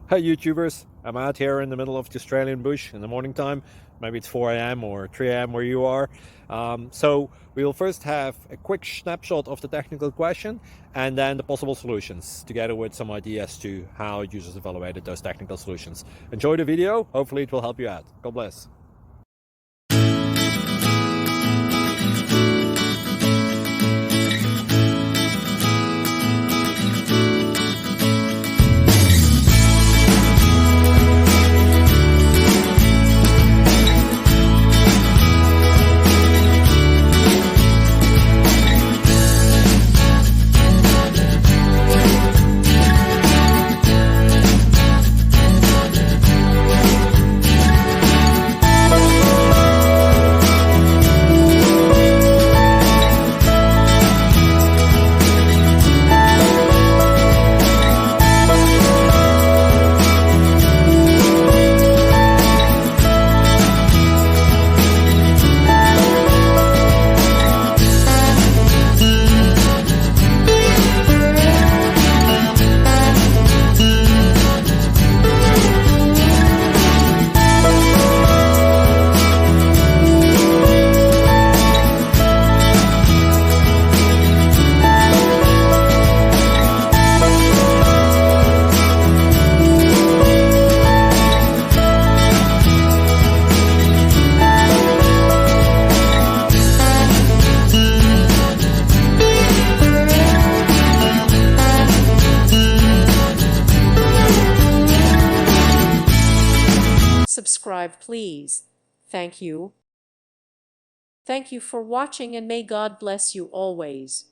Hey YouTubers, I'm out here in the middle of the Australian bush in the morning time. Maybe it's 4 a.m. or 3 a.m. where you are. So we will first have a quick snapshot of the technical question and then the possible solutions, together with some ideas to how users evaluated those technical solutions. Enjoy the video, hopefully it will help you out. God bless. Subscribe, please. Thank you. Thank you for watching, and may God bless you always.